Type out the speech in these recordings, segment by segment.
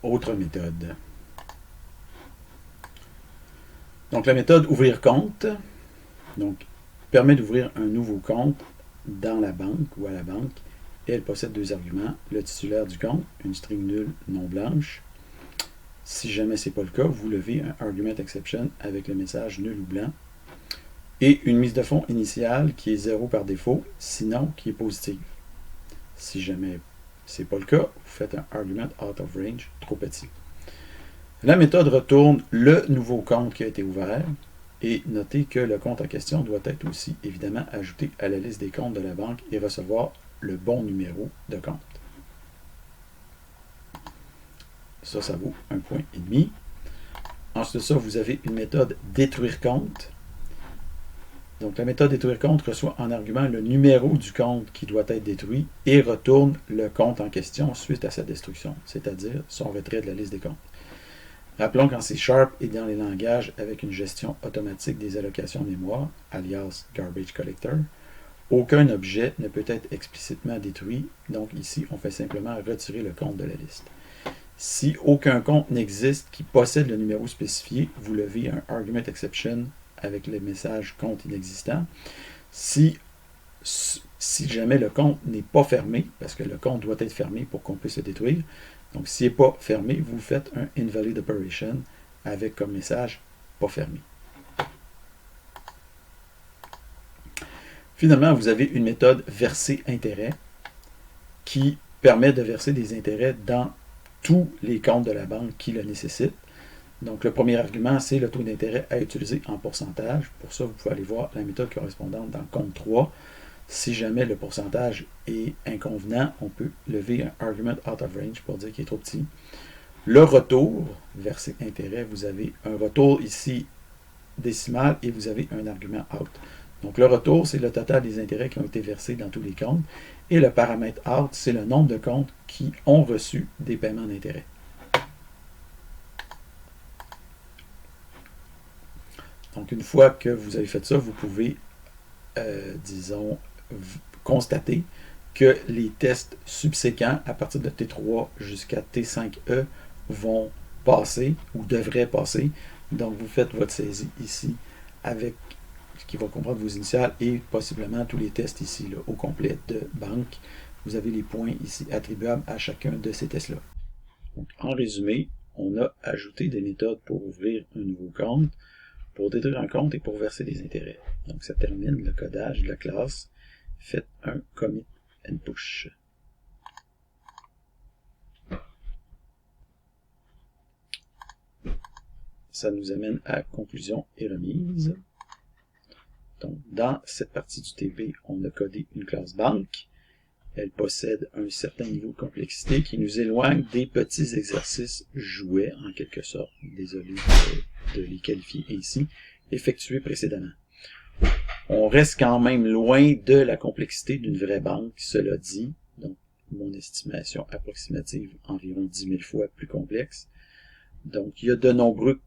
autre méthode. Donc la méthode ouvrir compte, donc permet d'ouvrir un nouveau compte dans la banque ou à la banque. Et elle possède deux arguments, le titulaire du compte, une string nulle non blanche. Si jamais ce n'est pas le cas, vous levez un argument exception avec le message nul ou blanc. Et une mise de fonds initiale qui est 0 par défaut, sinon qui est positive. Si jamais ce n'est pas le cas, vous faites un argument out of range trop petit. La méthode retourne le nouveau compte qui a été ouvert et notez que le compte en question doit être aussi évidemment ajouté à la liste des comptes de la banque et recevoir le bon numéro de compte. Ça vaut 1,5 point. Ensuite de ça, vous avez une méthode détruire compte. Donc la méthode détruire compte reçoit en argument le numéro du compte qui doit être détruit et retourne le compte en question suite à sa destruction, c'est-à-dire son retrait de la liste des comptes. Rappelons qu'en C# et dans les langages avec une gestion automatique des allocations mémoire, alias Garbage Collector, aucun objet ne peut être explicitement détruit, donc ici on fait simplement retirer le compte de la liste. Si aucun compte n'existe qui possède le numéro spécifié, vous levez un argument exception avec le message compte inexistant. Si jamais le compte n'est pas fermé, parce que le compte doit être fermé pour qu'on puisse le détruire, donc s'il n'est pas fermé, vous faites un invalid operation avec comme message pas fermé. Finalement, vous avez une méthode verser intérêt qui permet de verser des intérêts dans tous les comptes de la banque qui le nécessitent. Donc, le premier argument, c'est le taux d'intérêt à utiliser en pourcentage. Pour ça, vous pouvez aller voir la méthode correspondante dans compte 3. Si jamais le pourcentage est inconvenant, on peut lever un argument out of range pour dire qu'il est trop petit. Le retour, verser intérêt, vous avez un retour ici décimal et vous avez un argument out. Donc, le retour, c'est le total des intérêts qui ont été versés dans tous les comptes. Et le paramètre out, c'est le nombre de comptes qui ont reçu des paiements d'intérêt. Donc, une fois que vous avez fait ça, vous pouvez, disons, constater que les tests subséquents, à partir de T3 jusqu'à T5E, vont passer ou devraient passer. Donc, vous faites votre saisie ici avec ce qui va comprendre vos initiales et possiblement tous les tests ici là, au complet de banque. Vous avez les points ici attribuables à chacun de ces tests-là. Donc, en résumé, on a ajouté des méthodes pour ouvrir un nouveau compte, pour détruire un compte et pour verser des intérêts. Donc, ça termine le codage de la classe. Faites un commit and push. Ça nous amène à conclusion et remise. Donc, dans cette partie du TP, on a codé une classe banque. Elle possède un certain niveau de complexité qui nous éloigne des petits exercices jouets, en quelque sorte, désolé de les qualifier ici, effectués précédemment. On reste quand même loin de la complexité d'une vraie banque, cela dit, donc mon estimation approximative environ 10 000 fois plus complexe. Donc il y a de nombreux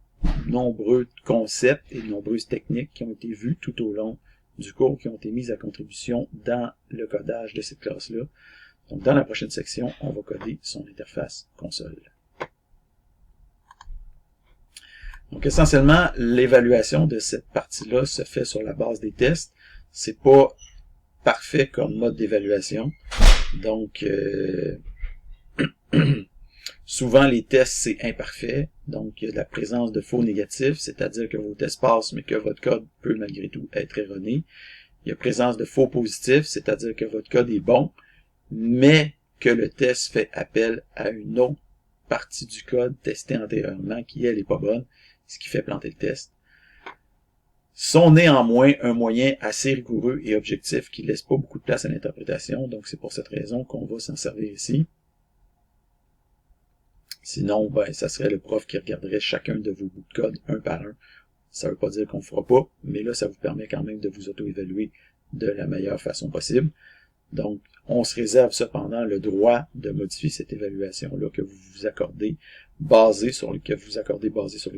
concepts et de nombreuses techniques qui ont été vues tout au long du cours, qui ont été mises à contribution dans le codage de cette classe-là. Donc dans la prochaine section, on va coder son interface console. Donc essentiellement, l'évaluation de cette partie-là se fait sur la base des tests. C'est pas parfait comme mode d'évaluation. Donc souvent les tests c'est imparfait. Donc il y a de la présence de faux négatifs, c'est-à-dire que vos tests passent mais que votre code peut malgré tout être erroné. Il y a présence de faux positifs, c'est-à-dire que votre code est bon, mais que le test fait appel à une autre partie du code testé antérieurement qui elle n'est pas bonne, ce qui fait planter le test. Sont néanmoins un moyen assez rigoureux et objectif qui ne laisse pas beaucoup de place à l'interprétation, donc c'est pour cette raison qu'on va s'en servir ici. Sinon, ça serait le prof qui regarderait chacun de vos bouts de code un par un. Ça ne veut pas dire qu'on ne fera pas, mais là, ça vous permet quand même de vous auto-évaluer de la meilleure façon possible. Donc, on se réserve cependant le droit de modifier cette évaluation-là que vous vous accordez basée sur les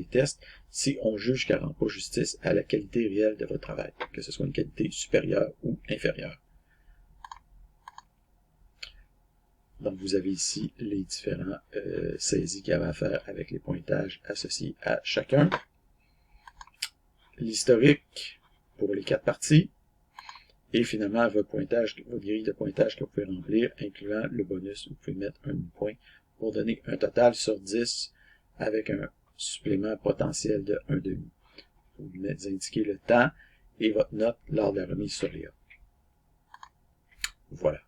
tests si on juge qu'elle ne rend pas justice à la qualité réelle de votre travail, que ce soit une qualité supérieure ou inférieure. Donc, vous avez ici les différents saisies qu'il y avait à faire avec les pointages associés à chacun. L'historique pour les 4 parties. Et finalement, votre grille de pointage que vous pouvez remplir, incluant le bonus. Vous pouvez mettre un point pour donner un total sur 10 avec un supplément potentiel de 1,5. Vous indiquez le temps et votre note lors de la remise sur les A. Voilà.